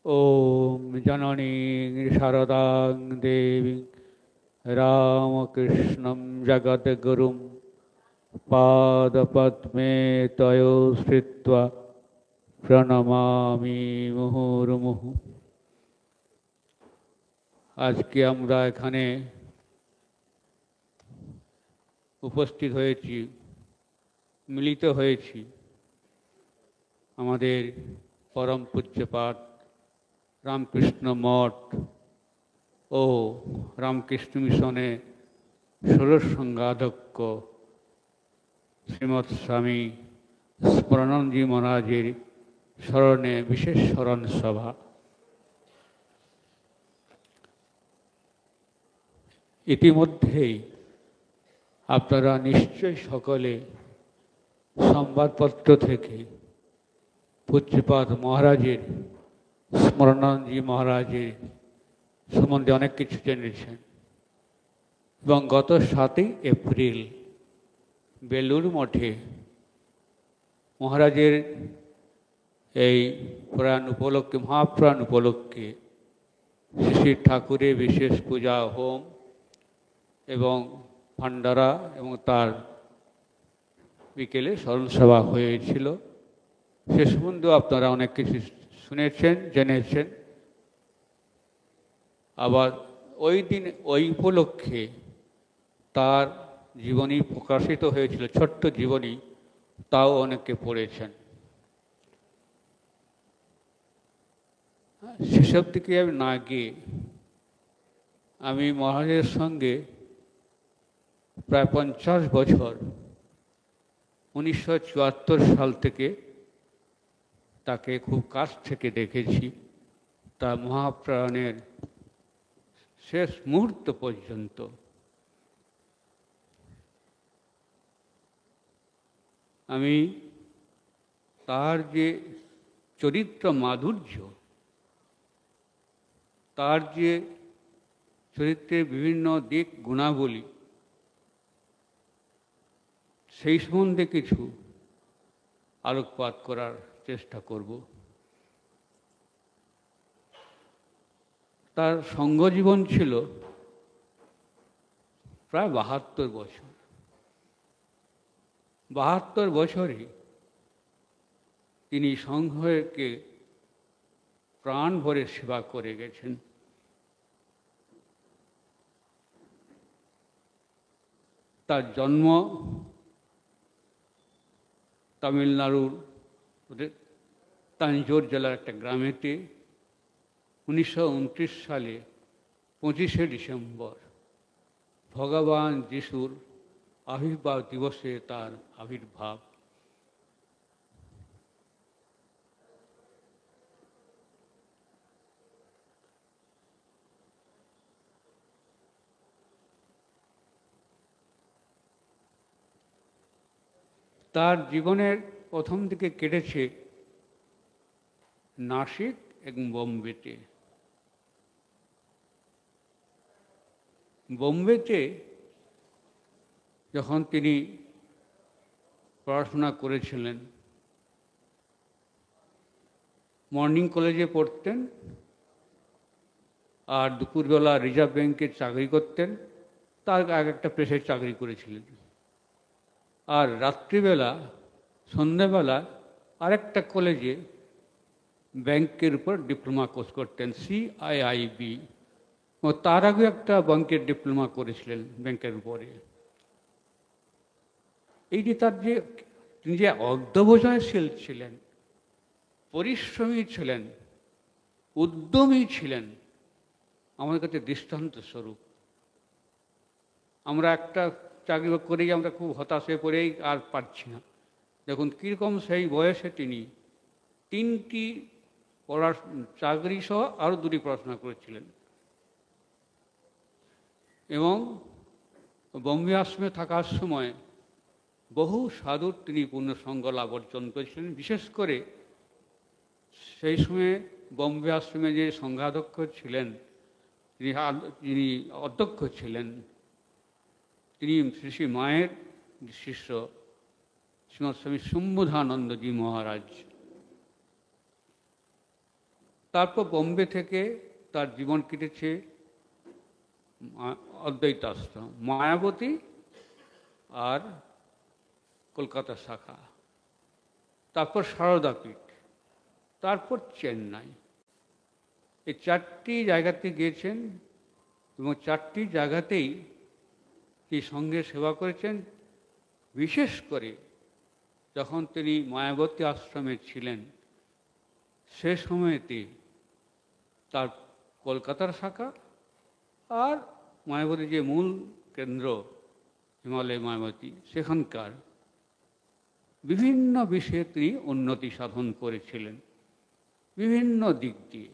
ॐ जननीं शारदां देवीं रामकृष्णं जगद्गुरुं पादपद्मे तयो स्थित्वा प्रणमामि मुहुर्मुहुः। আজকে আমরা এখানে উপস্থিত হয়েছি, মিলিত হয়েছি আমাদের পরম পূজ্যপাদ রামকৃষ্ণ মঠ ও রামকৃষ্ণ মিশনে ষোড়শ সংঘাধ্যক্ষ শ্রীমৎ স্বামী স্মরণানন্দজি মহারাজের স্মরণে বিশেষ স্মরণ সভা। ইতিমধ্যেই আপনারা নিশ্চয় সকলে সংবাদপত্র থেকে পূজ্যপাদ মহারাজের স্মরণানন্দজি মহারাজের সম্বন্ধে অনেক কিছু জেনেছেন এবং গত 7 এপ্রিল বেলুড় মঠে মহারাজের এই প্রয়াণ উপলক্ষে, মহাপ্রয়াণ উপলক্ষে শ্রী ঠাকুরের বিশেষ পূজা, হোম এবং ভান্ডারা এবং তার বিকেলে স্মরণসভা হয়েছিল। সে সম্বন্ধেও আপনারা অনেক কিছু শুনেছেন, জেনেছেন। আবার ওই দিন ওই উপলক্ষে তার জীবনী প্রকাশিত হয়েছিল, ছোট্ট জীবনী, তাও অনেকে পড়েছেন। সেসব দিকে আমি না গিয়ে আমি মহারাজের সঙ্গে প্রায় 50 বছর 1974 সাল থেকে তাকে খুব কাছ থেকে দেখেছি। তার মহাপ্রাণের শেষ মুহূর্ত পর্যন্ত আমি তার যে চরিত্র মাধুর্য, তার যে চরিত্রের বিভিন্ন দিক গুণাবলী, সেই সম্বন্ধে কিছু আলোকপাত করার চেষ্টা করব। তার সঙ্গজীবন ছিল প্রায় 72 বছর। 72 বছরে তিনি সংঘকে প্রাণ ভরে সেবা করে গেছেন। তার জন্ম তামিলনাড়ুর তাঞ্জোর জেলার একটা গ্রামেতে 1929 সালে 25শে ডিসেম্বর ভগবান যিশুর আবির্ভাব দিবসে তার আবির্ভাব। তার জীবনের প্রথম দিকে কেটেছে নাসিক এবং বোম্বেতে। বোম্বেতে যখন তিনি পড়াশোনা করেছিলেন, মর্নিং কলেজে পড়তেন আর দুপুরবেলা রিজার্ভ ব্যাংকে চাকরি করতেন। তার আগে একটা প্রেসের চাকরি করেছিলেন। আর রাত্রিবেলা, সন্ধ্যাবেলা আরেকটা কলেজে ব্যাংকের উপর ডিপ্লোমা কোর্স করতেন, CIIB। ও তার আগে একটা ব্যাংকের ডিপ্লোমা করেছিলেন ব্যাংকের উপরে। এই যে তার যে তিনি যে অধ্যবসায়শীল ছিলেন, পরিশ্রমী ছিলেন, উদ্যমী ছিলেন, আমাদের কাছে দৃষ্টান্ত স্বরূপ। আমরা একটা চাকরি করেই আমরা খুব হতাশ হয়ে পড়েই আর পারছি না। দেখুন কীরকম সেই বয়সে তিনি 3টি চাকরি সহ আরও 2টি পড়াশোনা করেছিলেন এবং বোম্বে আশ্রমে থাকার সময় বহু সাধুর তিনি পূর্ণসঙ্গ লাভ অর্জন করেছিলেন। বিশেষ করে সেই সময়ে বোম্বে আশ্রমে যে সংঘাধ্যক্ষ ছিলেন, যিনি অধ্যক্ষ ছিলেন, তিনি শ্রী শ্রী মায়ের শিষ্য শ্রীমৎ স্বামী সম্বুধানন্দজি মহারাজ। তারপর বোম্বে থেকে তার জীবন কেটেছে অদ্বৈত আশ্রম, মায়াবতী আর কলকাতা শাখা, তারপর সারদাপীঠ, তারপর চেন্নাই। এই 4টি জায়গাতে গিয়েছেন এবং 4টি জায়গাতেই তিনি সঙ্গে সেবা করেছেন। বিশেষ করে যখন তিনি মায়াবতী আশ্রমে ছিলেন সে সময়তে তার কলকাতার শাখা আর মায়াবতী যে মূল কেন্দ্র হিমালয় মায়াবতী, সেখানকার বিভিন্ন বিষয়ে তিনি উন্নতি সাধন করেছিলেন বিভিন্ন দিক দিয়ে।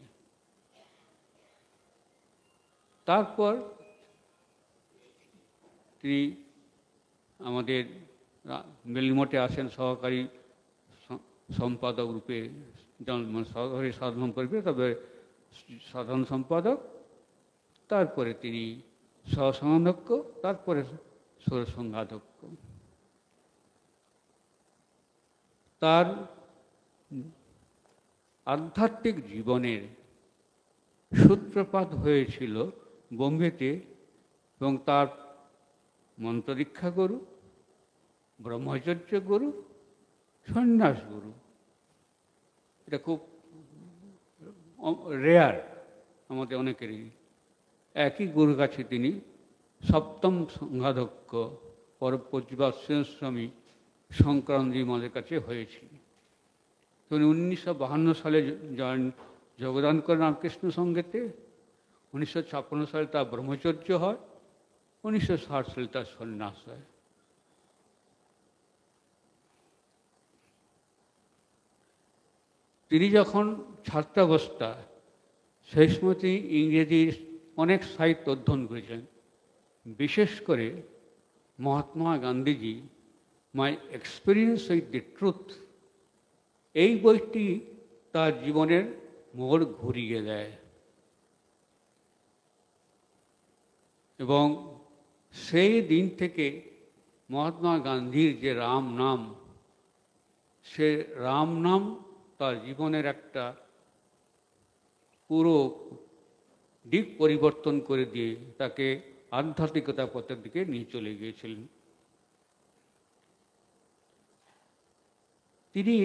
তারপর তিনি আমাদের বেলমঠে আসেন সহকারী সম্পাদক রূপে, সহকারী সাধারণ সম্পাদক, তবে সাধারণ সম্পাদক, তারপরে তিনি সহসংঘাধ্যক্ষ, তারপরে সৌরসংঘাধ্যক্ষ। তার আধ্যাত্মিক জীবনের সূত্রপাত হয়েছিল বোম্বেতে, এবং তার মন্ত্রদীক্ষা গুরু, ব্রহ্মচর্য গুরু, সন্ন্যাস গুরু, এটা খুব রেয়ার আমাদের অনেকেরই। একই গুরুর কাছে তিনি সপ্তম সংঘাধ্যক্ষ পরপূজ্যপাদ স্বামী শঙ্করানন্দজি মহারাজের কাছে হয়েছিল। তিনি 1952 সালে যোগদান করেন রামকৃষ্ণ সংঘেতে, 1956 সালে তার ব্রহ্মচর্য হয়, 1960 সালে তার সন্ন্যাস হয়। তিনি যখন ছাত্রাবস্থা, সেই সময় তিনি ইংরেজির অনেক সাহিত্য অধ্যয়ন করেছেন। বিশেষ করে মহাত্মা গান্ধীজি মাই এক্সপিরিয়েন্স উইথ দি ট্রুথ, এই বইটি তার জীবনের মোড় ঘুরিয়ে দেয় এবং সেই দিন থেকে মহাত্মা গান্ধীর যে রাম নাম, সে রাম নাম তার জীবনের একটা পুরো দিক পরিবর্তন করে দিয়ে তাকে আধ্যাত্মিকতা পথের দিকে নিয়ে চলে গিয়েছিলেন। তিনি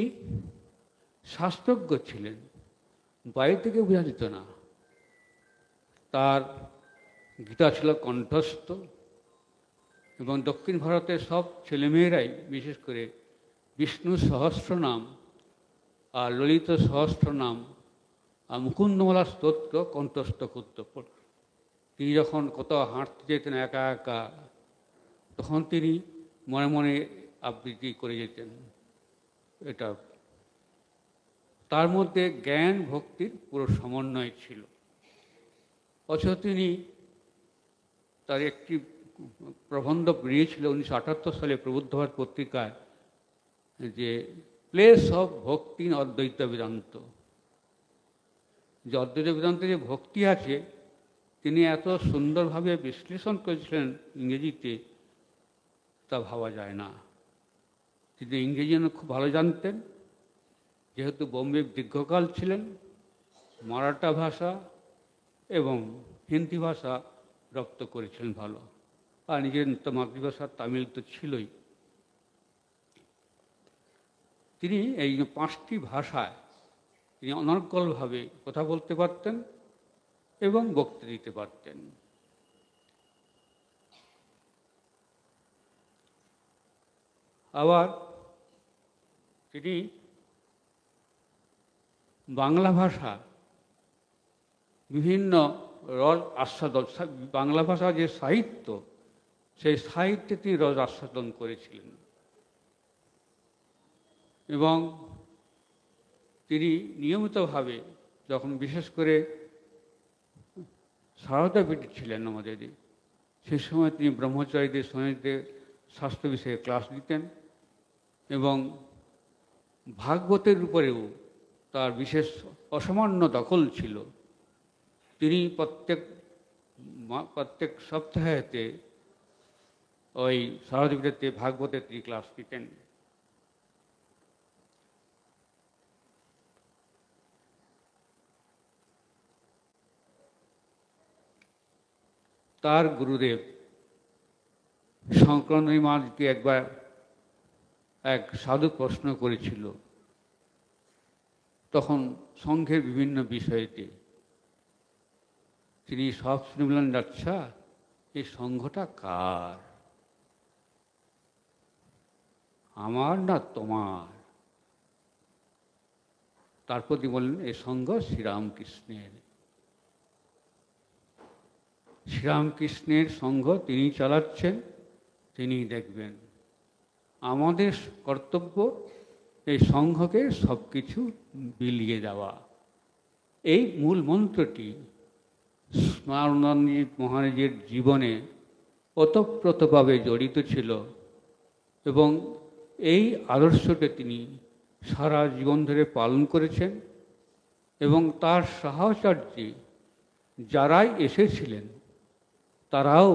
শাস্ত্রজ্ঞ ছিলেন, বাইরে থেকে বোঝা যেত না। তার গীতা ছিল কণ্ঠস্থ, এবং দক্ষিণ ভারতের সব ছেলেমেয়েরাই বিশেষ করে বিষ্ণু সহস্রনাম আর ললিত সহস্রনাম আর মুকুন্দমালা স্তোত্র কণ্ঠস্থ করত। তিনি যখন কোথাও হাঁটতে যেতেন একা একা, তখন তিনি মনে মনে আবৃত্তি করে যেতেন। এটা তার মধ্যে জ্ঞান ভক্তির পুরো সমন্বয় ছিল। অথচ তিনি তার একটি প্রবন্ধ বেরিয়েছিল 1978 সালে প্রবুদ্ধভারত পত্রিকায়, যে প্লেস অফ ভক্তি ইন অদ্বৈত বেদান্ত। যে অদ্বৈত বেদান্তে যে ভক্তি আছে, তিনি এত সুন্দরভাবে বিশ্লেষণ করেছিলেন ইংরেজিতে, তা ভাবা যায় না। তিনি ইংরেজি খুব ভালো জানতেন, যেহেতু বোম্বে দীর্ঘকাল ছিলেন। মারাঠা ভাষা এবং হিন্দি ভাষা রপ্ত করেছিলেন ভালো, আর নিজের মাতৃভাষা তামিল তো ছিলই। তিনি এই 5টি ভাষায় তিনি অনর্গলভাবে কথা বলতে পারতেন এবং বক্তৃতা দিতে পারতেন। আবার তিনি বাংলা ভাষা বিভিন্ন রস আস্বাদন, বাংলা ভাষা যে সাহিত্য, সেই সাহিত্যে তিনি রস আস্বাদন করেছিলেন। এবং তিনি নিয়মিতভাবে, যখন বিশেষ করে সারদাপীঠে ছিলেন আমাদের, সেই সময় তিনি ব্রহ্মচারীদের সন্ন্যাসীদের শাস্ত্র বিষয়ে ক্লাস দিতেন, এবং ভাগবতের উপরেও তার বিশেষ অসামান্য দখল ছিল। তিনি প্রত্যেক সপ্তাহেতে ওই সারদাপীঠেতে ভাগবতের তিনি ক্লাস দিতেন। তার গুরুদেব শঙ্করানন্দ মহারাজকে একবার এক সাধু প্রশ্ন করেছিল, তখন সংঘের বিভিন্ন বিষয়েতে। তিনি সব শুনে বললেন, আচ্ছা এই সংঘটা কার, আমার না তোমার? তারপর তিনি বললেন, এই সংঘ শ্রীরামকৃষ্ণের। শ্রীরামকৃষ্ণের সংঘ তিনি চালাচ্ছেন, তিনি দেখবেন। আমাদের কর্তব্য এই সংঘকে সব কিছু বিলিয়ে দেওয়া। এই মূল মন্ত্রটি স্মরণানন্দ মহারাজের জীবনে ওতপ্রোতভাবে জড়িত ছিল এবং এই আদর্শকে তিনি সারা জীবন ধরে পালন করেছেন এবং তার সাহচর্যে যারাই এসেছিলেন তারাও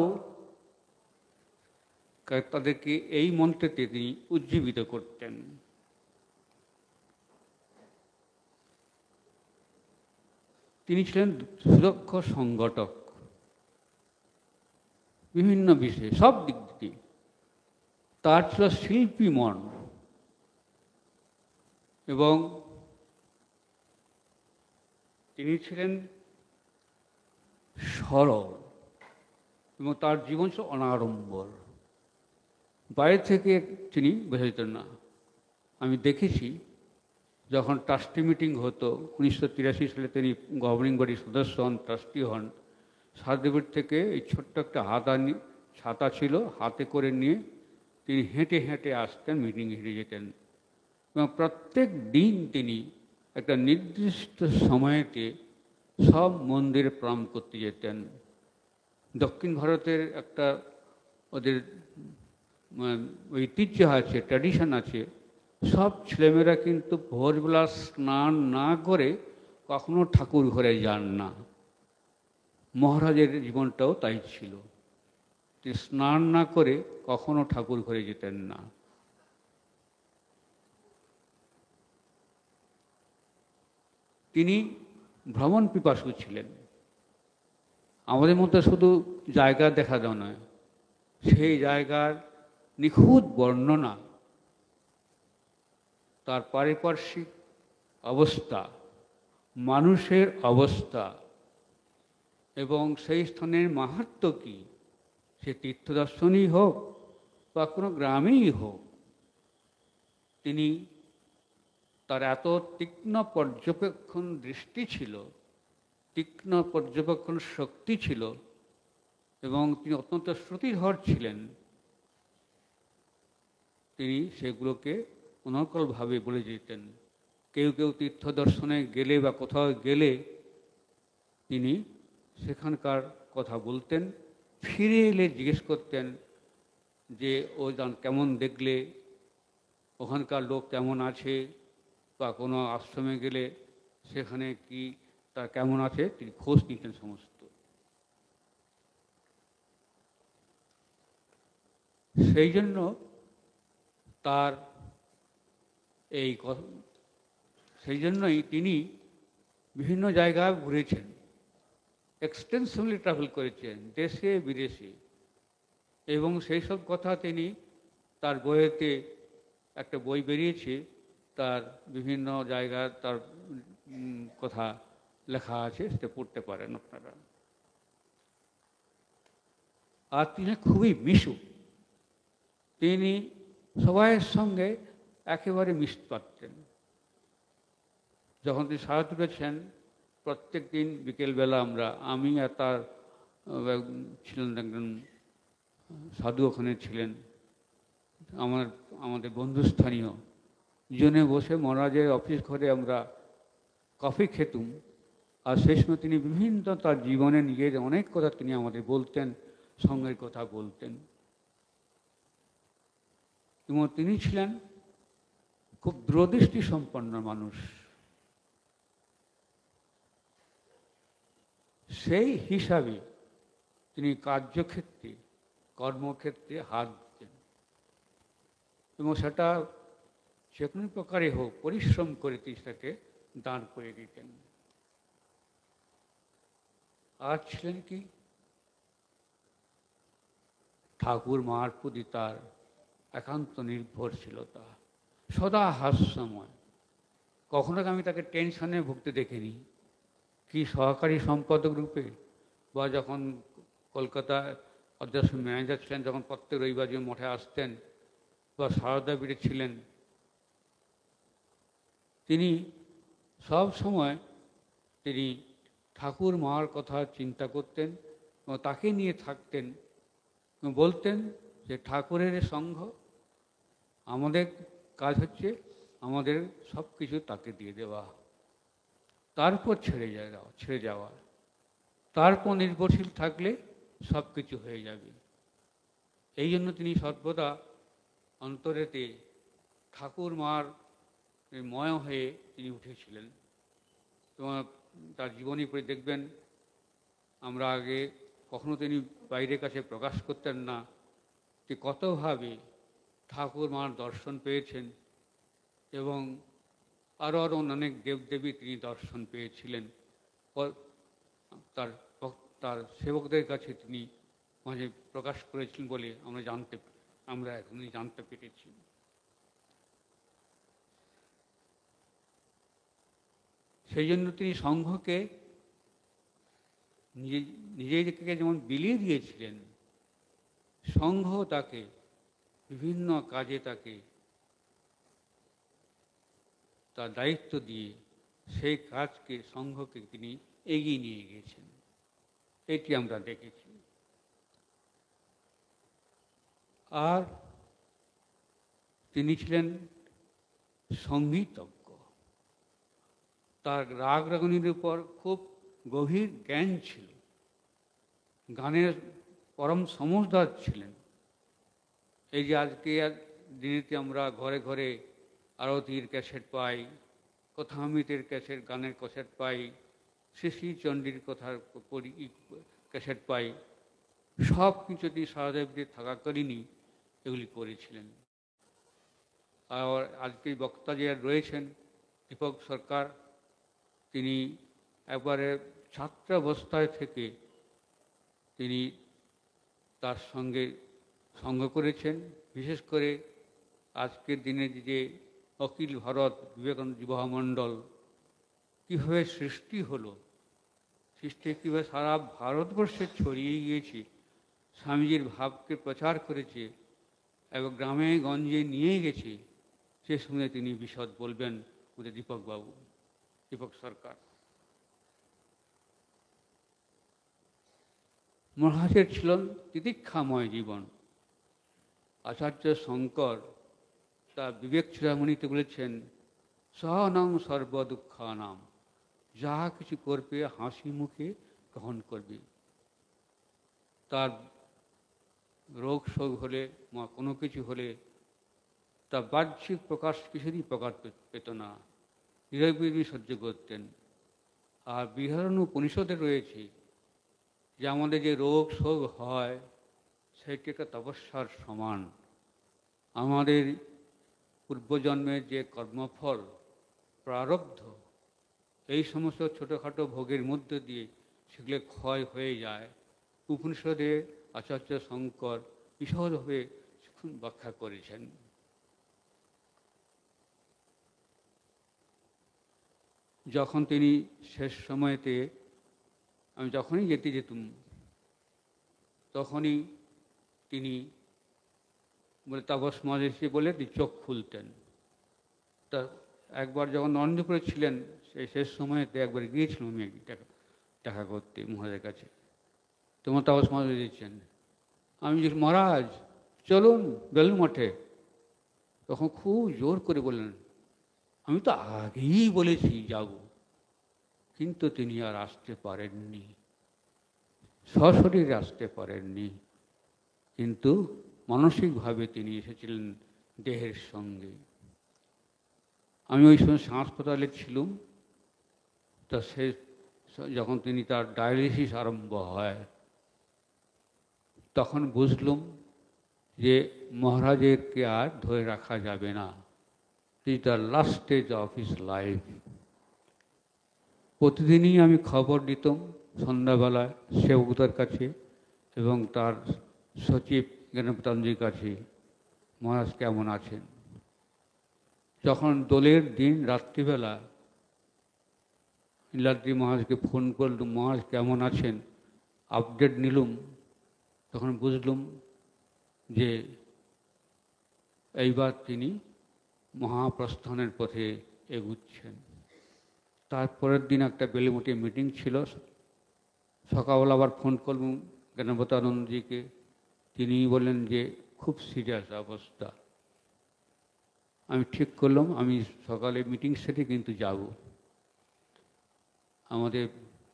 তাদেরকে এই মন্ত্রতে তিনি উজ্জীবিত করতেন। তিনি ছিলেন সুদক্ষ সংগঠক, বিভিন্ন বিষয়ে সব দিক দিয়ে। তার ছিল শিল্পী মন এবং তিনি ছিলেন সরল এবং তার জীবন ছিল অনাড়ম্বর। বাইরে থেকে তিনি বোঝা যেতেন না। আমি দেখেছি যখন ট্রাস্টি মিটিং হতো 1983 সালে তিনি গভর্নিং বডির সদস্য হন, ট্রাস্টি হন। সারদেবের থেকে এই ছোট্ট একটা ছাতা ছিল, হাতে করে নিয়ে তিনি হেঁটে হেঁটে আসতেন, মিটিং হেঁটে যেতেন এবং প্রত্যেক দিন তিনি একটা নির্দিষ্ট সময়েতে সব মন্দিরে প্রণাম করতে যেতেন। দক্ষিণ ভারতের একটা ওদের ঐতিহ্য আছে, ট্র্যাডিশন আছে, সব ছেলেমেয়েরা কিন্তু ভোরবেলা স্নান না করে কখনো ঠাকুর ঘরে যান না। মহারাজের জীবনটাও তাই ছিল, তিনি স্নান না করে কখনো ঠাকুর ঘরে যেতেন না। তিনি ভ্রমণ পিপাসু ছিলেন। আমাদের মধ্যে শুধু জায়গা দেখা দেওয়া নয়, সেই জায়গার নিখুঁত বর্ণনা, তার পারিপার্শ্বিক অবস্থা, মানুষের অবস্থা এবং সেই স্থানের মাহাত্ম্য কী, সে তীর্থদর্শনই হোক বা কোনো গ্রামেই হোক, তিনি তার এত তীক্ষ্ণ পর্যবেক্ষণ দৃষ্টি ছিল, তীক্ষ্ণ পর্যবেক্ষণ শক্তি ছিল এবং তিনি অত্যন্ত শ্রুতিধর ছিলেন। তিনি সেগুলোকে অনর্গলভাবে বলে যেতেন। কেউ কেউ তীর্থ দর্শনে গেলে বা কোথাও গেলে তিনি সেখানকার কথা বলতেন, ফিরে এলে জিজ্ঞেস করতেন যে ও কেমন দেখলে, ওখানকার লোক কেমন আছে, বা কোনো আশ্রমে গেলে সেখানে কি তার কেমন আছে, তিনি খোঁজ নিতেন সমস্ত। সেই জন্য তার সেই জন্যই তিনি বিভিন্ন জায়গায় ঘুরেছেন, এক্সটেন্সিভলি ট্রাভেল করেছেন দেশে বিদেশে, এবং সেই সব কথা তিনি তার বইয়েতে, একটা বই বেরিয়েছে তার বিভিন্ন জায়গায় তার কথা লেখা আছে, সেটা পড়তে পারেন আপনারা। আর তিনি খুবই মিশুক, তিনি সবাইয়ের সঙ্গে একেবারে মিশতে পারতেন। যখন তিনি সারা তুলেছেন, প্রত্যেক দিন বিকেলবেলা আমি আর তার ছিলেন একজন সাধু ওখানে ছিলেন, আমাদের বন্ধুস্থানীয়, দুজনে বসে মহারাজের অফিস ঘরে আমরা কফি খেতুম। আর সেই সময় তিনি বিভিন্ন তার জীবনে নিজের অনেক কথা তিনি আমাদের বলতেন, সঙ্গের কথা বলতেন। এবং তিনি ছিলেন খুব দূরদৃষ্টি সম্পন্ন মানুষ। সেই হিসাবে তিনি কার্যক্ষেত্রে, কর্মক্ষেত্রে হাত দিতেন এবং সেটা যে কোনো প্রকারে হোক পরিশ্রম করে তিনি সেটাকে দান করে দিতেন। আর ছিলেন কি, ঠাকুর মার প্রতি তার একান্ত নির্ভরশীলতা, সদা হাস্যময়। কখনো আমি তাকে টেনশনে ভুগতে দেখিনি। কি সহকারী সম্পাদক রূপে বা যখন কলকাতায় অধ্যক্ষ ম্যানেজার ছিলেন, যখন প্রত্যেক রবিবার যে মঠে আসতেন বা সারদা পীঠে ছিলেন, তিনি সব সময় তিনি ঠাকুর মার কথা চিন্তা করতেন এবং তাকে নিয়ে থাকতেন। বলতেন যে ঠাকুরের সঙ্গ, আমাদের কাজ হচ্ছে আমাদের সব কিছু তাকে দিয়ে দেওয়া, তারপর ছেড়ে যাওয়া, তারপর নির্ভরশীল থাকলে সব কিছু হয়ে যাবে। এই জন্য তিনি সর্বদা অন্তরেতে ঠাকুর মার ময় হয়ে তিনি উঠেছিলেন। তোমার তার জীবনী পড়ে দেখবেন, আমরা আগে কখনো তিনি বাইরের কাছে প্রকাশ করতেন না যে কতভাবে ঠাকুর মার দর্শন পেয়েছেন এবং আরও অনেক দেবদেবী তিনি দর্শন পেয়েছিলেন। তার সেবকদের কাছে তিনি মাঝে প্রকাশ করেছিলেন বলে আমরা এখনই জানতে পেরেছি। সেই জন্য তিনি সংঘকে নিজেকে যেমন বিলিয়ে দিয়েছিলেন, সংঘ তাকে বিভিন্ন কাজে তাকে তার দায়িত্ব দিয়ে সেই কাজকে, সংঘকে তিনি এগিয়ে নিয়ে গিয়েছেন। এটি আমরা দেখেছি। আর তিনি ছিলেন সঙ্গীতজ্ঞ। তার রাগ রাগিনীর উপর খুব গভীর জ্ঞান ছিল, গানের পরম সমজদার ছিলেন। এই যে আজকে দিনেতে আমরা ঘরে ঘরে আরতির ক্যাসেট পাই, কথামৃতের ক্যাসেট, গানের ক্যাসেট পাই, শ্রী শ্রী চণ্ডীর কথার ক্যাসেট পাই, সব কিছু তিনি সারাদেবীতে থাকাকালীনই এগুলি করেছিলেন। আর আজকে বক্তা যে রয়েছেন দীপক সরকার, তিনি একবারে ছাত্রাবস্থায় থেকে তিনি তার সঙ্গে সঙ্গ করেছেন। বিশেষ করে আজকের দিনে যে অখিল ভারত বিবেকানন্দ যুব মণ্ডল কীভাবে সৃষ্টি হলো, সৃষ্টি কীভাবে সারা ভারতবর্ষে ছড়িয়ে গিয়েছে, স্বামীজির ভাবকে প্রচার করেছে এবং গ্রামে গঞ্জে নিয়ে গেছে, সে শুনে তিনি বিশদ বলবেন ওদের দীপক সরকার। মহারাজের ছিলেন তিতিক্ষাময় জীবন। আচার্য শঙ্কর তার বিবেক চূড়ামণিতে বলেছেন, সহনাম সর্বদুঃখানাম, যা কিছু করবে হাসি মুখে গ্রহণ করবে। তার রোগ শোক হলে বা কোনো কিছু হলে তার বাহ্যিক প্রকাশ কিছুরই প্রকাশ পেত না, নিরবিধি সহ্য করতেন। আর বৃহদারণ্যপনিষদে রয়েছে যে আমাদের যে রোগ শোক হয় সেটি একটা তপস্যার সমান। আমাদের পূর্বজন্মের যে কর্মফল, প্রারব্ধ, এই সমস্ত ছোটোখাটো ভোগের মধ্যে দিয়ে সেগুলো ক্ষয় হয়ে যায়। উপনিষদে আচার্য শঙ্কর বিশদভাবে ব্যাখ্যা করেছেন। যখন তিনি শেষ সময়তে, আমি যখনই যেতাম তখনই তিনি বলে তাপস মহাদেশী বলে চোখ খুলতেন। তা একবার যখন নরেন্দ্রপুরে ছিলেন, সেই শেষ সময়তে একবার গিয়েছিলাম আমি দেখা করতে মহারাজের কাছে। তোমার তাপস মহাদেশ দিচ্ছেন, আমি যে মহারাজ চলুন বেলুন মঠে। তখন খুব জোর করে বললেন, আমি তো আগেই বলেছি যাব, কিন্তু তিনি আর আসতে পারেননি, সশরীরে আসতে পারেননি, কিন্তু মানসিকভাবে তিনি এসেছিলেন দেহের সঙ্গে। আমি ওই সময় হাসপাতালে ছিলাম। তা সে যখন তিনি তার ডায়ালিসিস আরম্ভ হয়, তখন বুঝলাম যে মহারাজেরকে আর ধরে রাখা যাবে না। Is the last stage of his life. প্রতিদিনই আমি খবর দিতাম সন্ধ্যাবেলায় সেবকদের কাছে এবং তার সচিব জ্ঞানপ্রতানজির কাছে, মহারাজ কেমন আছেন। যখন দোলের দিন রাত্রিবেলা নীলাদ্রি মহারাজকে ফোন করলুম, মহারাজ কেমন আছেন, আপডেট নিলুম, তখন বুঝলুম যে এইবার তিনি মহাপ্রস্থানের পথে এগুচ্ছেন। তারপরের দিন একটা বেলিমুটি মিটিং ছিল, সকালবেলা আবার ফোন করলুম জ্ঞানপ্রতানন্দজিকে, তিনি বললেন যে খুব সিরিয়াস অবস্থা। আমি ঠিক করলাম আমি সকালে মিটিং সেরে কিন্তু যাব। আমাদের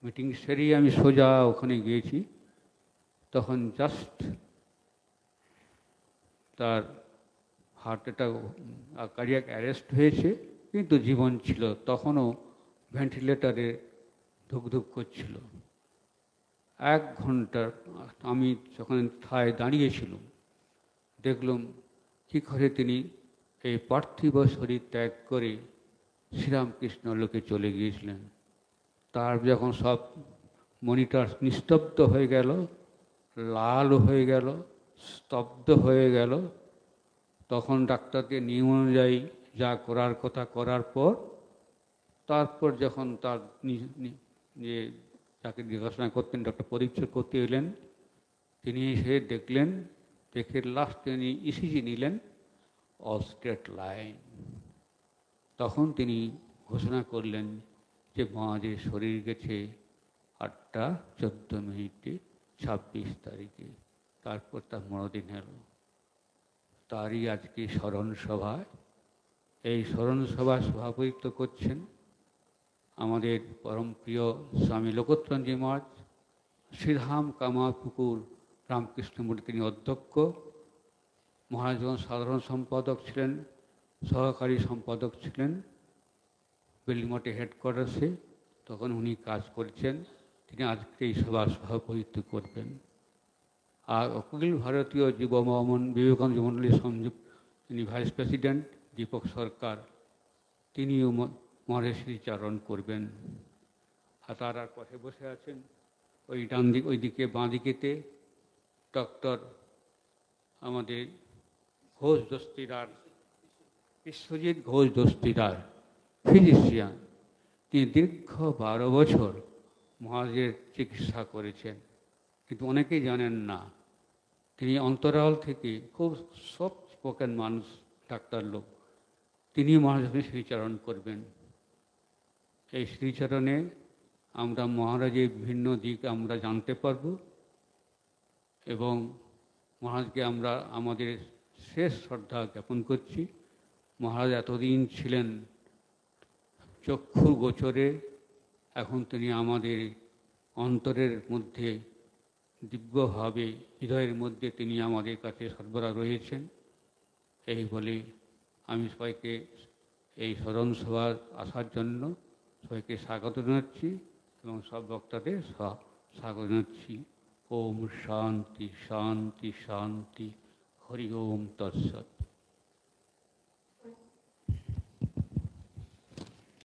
মিটিং সেরেই আমি সোজা ওখানে গিয়েছি। তখন জাস্ট তার হার্ট অ্যাটাক, কার্ডিয়াক অ্যারেস্ট হয়েছে, কিন্তু জীবন ছিল, তখনও ভেন্টিলেটারে ধুকধুক করছিল। 1 ঘন্টা আমি যখন ঠায় দাঁড়িয়েছিলাম, দেখলাম কী করে তিনি এই পার্থিব শরীর ত্যাগ করে শ্রীরামকৃষ্ণ লোকে চলে গিয়েছিলেন। তার যখন সব মনিটর নিস্তব্ধ হয়ে গেল, লাল হয়ে গেল, স্তব্ধ হয়ে গেল, তখন ডাক্তারকে নিয়ম অনুযায়ী যা করার কথা করার পর, তারপর যখন তার যে যাকে দেখাশোনা করতেন ডক্টর পরীক্ষা করতে এলেন, তিনি এসে দেখলেন, দেখে লাস্ট তিনি ইসিজি নিলেন, অল স্ট্রেট লাইন। তখন তিনি ঘোষণা করলেন যে মহারাজের শরীর গেছে 8টা 14 মিনিটে 26 তারিখে। তারপর তার মরদিন এল। তারই আজকে স্মরণ সভায়, এই স্মরণ সভা সভাপতিত্ব করছেন আমাদের পরম প্রিয় স্বামী লোকোত্তরজি মহারাজ। শ্রীধাম কামারপুকুর রামকৃষ্ণমূর্তি তিনি অধ্যক্ষ। মহারাজ যখন সাধারণ সম্পাদক ছিলেন, সহকারী সম্পাদক ছিলেন বেলমঠে হেডকোয়ার্টার্সে, তখন উনি কাজ করছেন, তিনি আজকে এই সভা সভাপতিত্ব করবেন। আর অখিল ভারতীয় যুব বিবেকানন্দ মণ্ডলীর সংযুক্ত তিনি ভাইস প্রেসিডেন্ট দীপক সরকার, তিনিও মহারাজের স্মৃতিচারণ করবেন। আর তারা পথে বসে আছেন ওই ডান দিক, ওইদিকে বাঁ দিকেতে ডক্টর আমাদের ঘোষ দস্তিদার, বিশ্বজিৎ ঘোষ দস্তিদার, ফিজিশিয়ান। তিনি দীর্ঘ 12 বছর মহারাজের চিকিৎসা করেছেন, কিন্তু অনেকেই জানেন না। তিনি অন্তরাল থেকে খুব সফট স্পোকেন মানুষ, ডাক্তার লোক, তিনি মহারাজের স্মৃতিচারণ করবেন। এই স্মৃতিচারণে আমরা মহারাজের বিভিন্ন দিক আমরা জানতে পারব এবং মহারাজকে আমরা আমাদের শেষ শ্রদ্ধা জ্ঞাপন করছি। মহারাজ এতদিন ছিলেন চক্ষু গোচরে, এখন তিনি আমাদের অন্তরের মধ্যে দিব্যভাবে, হৃদয়ের মধ্যে তিনি আমাদের কাছে সর্বদা রয়েছেন। এই বলে আমি সবাইকে এই স্মরণ সভা আসার জন্য সবাইকে স্বাগত জানাচ্ছি এবং সব বক্তাদের স্বাগত জানাচ্ছি। ওম শান্তি শান্তি শান্তি, হরি ওম তৎসৎ।